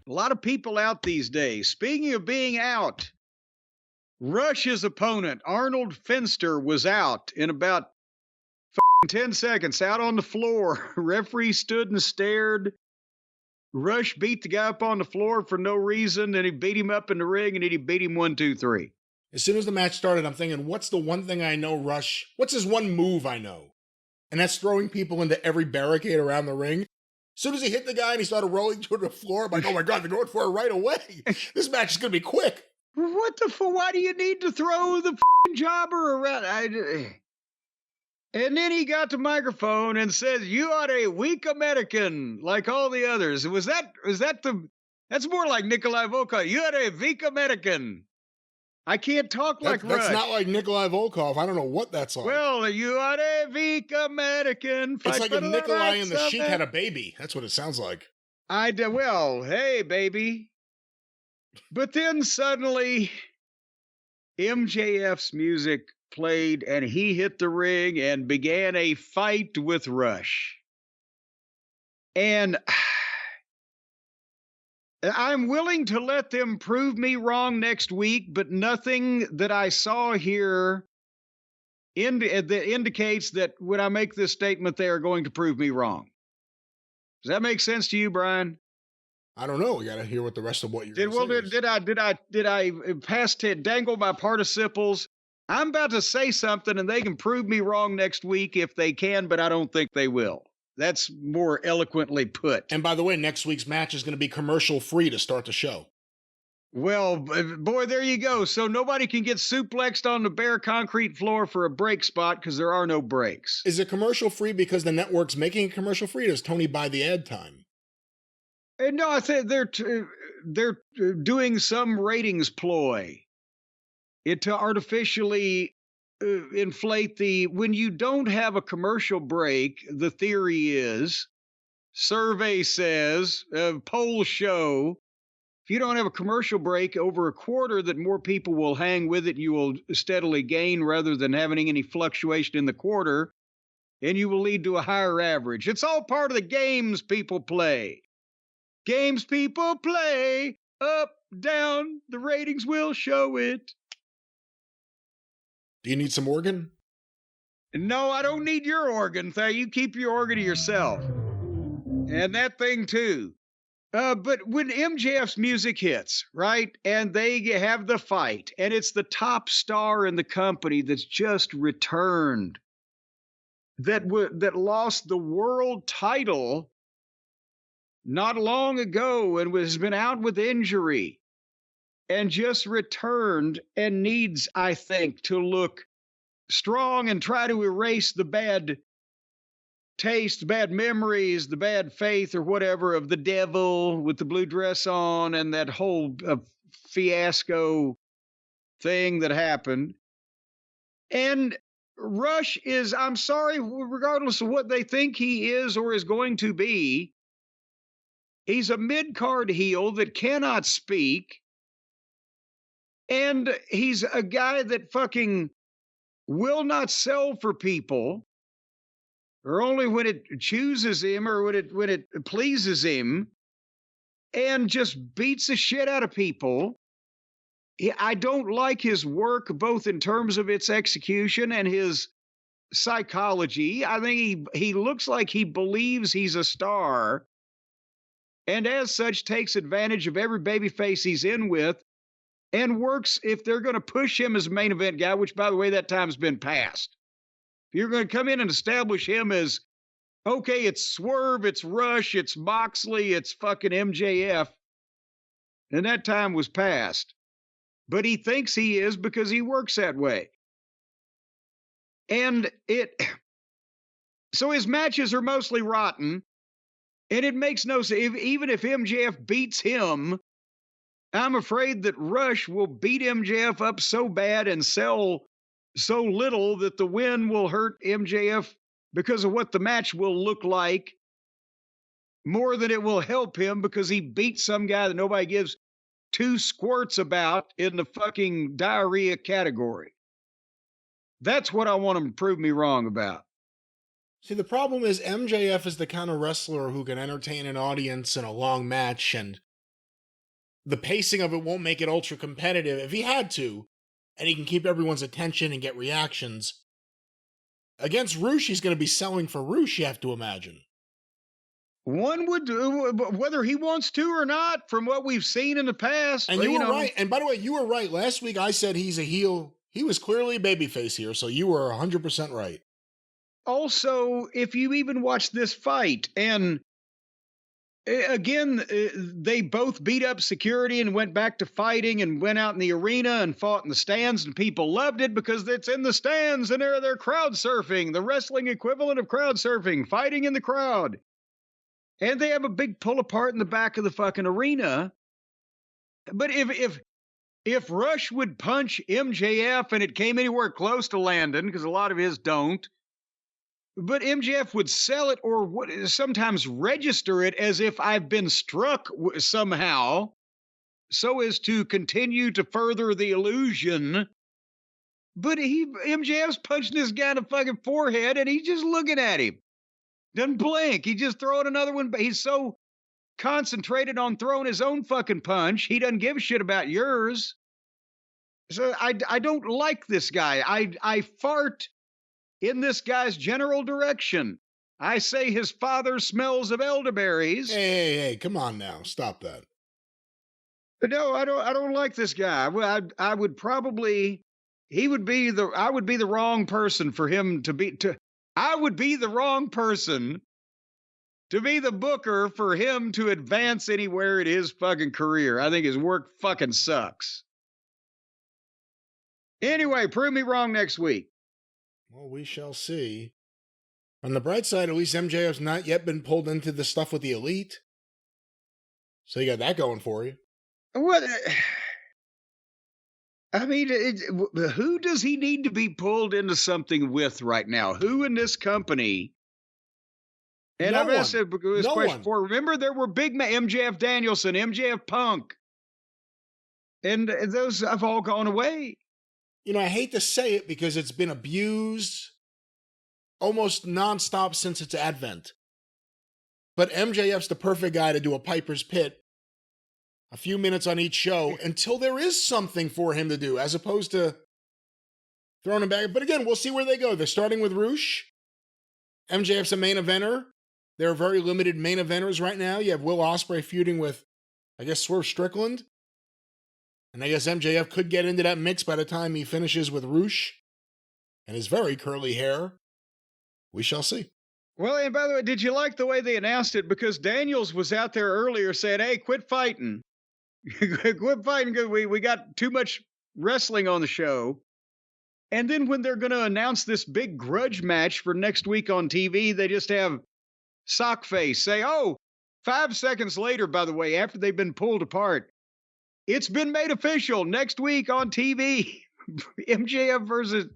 A lot of people out these days. Speaking of being out, Rush's opponent, Arnold Finster, was out in about 10 seconds, out on the floor. Referee stood and stared. Rush beat the guy up on the floor for no reason, and he beat him up in the ring, and then he beat him 1, 2, 3. As soon as the match started, I'm thinking, what's the one thing I know, Rush? What's his one move I know? And that's throwing people into every barricade around the ring. As soon as he hit the guy and he started rolling toward the floor, I'm like, oh my God, they're going for it right away. This match is going to be quick. What the fuck? Why do you need to throw the jobber around? And then he got the microphone and said, "You are a weak American, like all the others." That's more like Nikolai Volkov. You are a weak American. I can't talk like Rush. That's not like Nikolai Volkov. I don't know what that's like. Well, you are a weak American. It's like if Nikolai and the Sheik had a baby. That's what it sounds like. Well, hey, baby. But then suddenly, MJF's music played and he hit the ring and began a fight with Rush. And I'm willing to let them prove me wrong next week, but nothing that I saw here that indicates that when I make this statement, they are going to prove me wrong. Does that make sense to you, Brian? I don't know. We got to hear what the rest of what you're saying. Did I pass to dangle my participles? I'm about to say something and they can prove me wrong next week if they can, but I don't think they will. That's more eloquently put. And by the way, next week's match is going to be commercial free to start the show. Well, boy, there you go. So nobody can get suplexed on the bare concrete floor for a break spot because there are no breaks. Is it commercial free because the network's making it commercial free, or does Tony buy the ad time? No, I think they're doing some ratings ploy. To artificially inflate when you don't have a commercial break, the theory is, survey says, polls show, if you don't have a commercial break over a quarter, that more people will hang with it, you will steadily gain rather than having any fluctuation in the quarter, and you will lead to a higher average. It's all part of the games people play. Games people play, up, down, the ratings will show it. Do you need some organ? No, I don't need your organ. You keep your organ to yourself. And that thing too. But when MJF's music hits, right, and they have the fight, and it's the top star in the company that's just returned, that lost the world title not long ago and has been out with injury, and just returned and needs, I think, to look strong and try to erase the bad taste, the bad memories, the bad faith or whatever of the devil with the blue dress on and that whole fiasco thing that happened. And Rush is, I'm sorry, regardless of what they think he is or is going to be, he's a mid-card heel that cannot speak. And he's a guy that fucking will not sell for people, or only when it chooses him or when it pleases him, and just beats the shit out of people. I don't like his work, both in terms of its execution and his psychology. I think he looks like he believes he's a star, and as such takes advantage of every babyface he's in with, and works if they're going to push him as a main event guy, which, by the way, that time's been passed. If you're going to come in and establish him as, okay, it's Swerve, it's Rush, it's Moxley, it's fucking MJF, then that time was passed. But he thinks he is because he works that way. And so his matches are mostly rotten, and it makes no sense. Even if MJF beats him, I'm afraid that Rush will beat MJF up so bad and sell so little that the win will hurt MJF because of what the match will look like more than it will help him because he beat some guy that nobody gives two squirts about in the fucking diarrhea category. That's what I want him to prove me wrong about. See, the problem is MJF is the kind of wrestler who can entertain an audience in a long match and the pacing of it won't make it ultra competitive. If he had to, and he can keep everyone's attention and get reactions, against Roosh, he's going to be selling for Roosh, you have to imagine. One would, whether he wants to or not, from what we've seen in the past. And you were right. And by the way, you were right. Last week I said he's a heel. He was clearly a babyface here, so you were 100% right. Also, if you even watch this fight, and again, they both beat up security and went back to fighting and went out in the arena and fought in the stands, and people loved it because it's in the stands and they're crowd surfing, the wrestling equivalent of crowd surfing, fighting in the crowd. And they have a big pull apart in the back of the fucking arena. But if Rush would punch MJF and it came anywhere close to landing, because a lot of his don't, but MJF would sell it or would sometimes register it as if I've been struck somehow, so as to continue to further the illusion. But MJF's punching this guy in the fucking forehead, and he's just looking at him. Doesn't blink. He just throwing another one. He's so concentrated on throwing his own fucking punch, he doesn't give a shit about yours. So I don't like this guy. I fart in this guy's general direction. I say his father smells of elderberries. Hey, come on now. Stop that. But no, I don't like this guy. I would probably, I would be the wrong person for him I would be the wrong person to be the booker for him to advance anywhere in his fucking career. I think his work fucking sucks. Anyway, prove me wrong next week. Well, we shall see. On the bright side, at least MJF's not yet been pulled into the stuff with the Elite. So you got that going for you. What? I mean, who does he need to be pulled into something with right now? Who in this company? And I've asked this question before. Remember, there were big MJF Danielson, MJF Punk. And those have all gone away. You know, I hate to say it because it's been abused almost nonstop since its advent. But MJF's the perfect guy to do a Piper's Pit, a few minutes on each show, until there is something for him to do, as opposed to throwing him back. But again, we'll see where they go. They're starting with Roosh. MJF's a main eventer. There are very limited main eventers right now. You have Will Ospreay feuding with, I guess, Swerve Strickland. And I guess MJF could get into that mix by the time he finishes with Roosh and his very curly hair. We shall see. Well, and by the way, did you like the way they announced it? Because Daniels was out there earlier saying, hey, quit fighting. Quit fighting because we got too much wrestling on the show. And then when they're going to announce this big grudge match for next week on TV, they just have Sockface say, 5 seconds later, by the way, after they've been pulled apart, it's been made official next week on TV. MJF versus...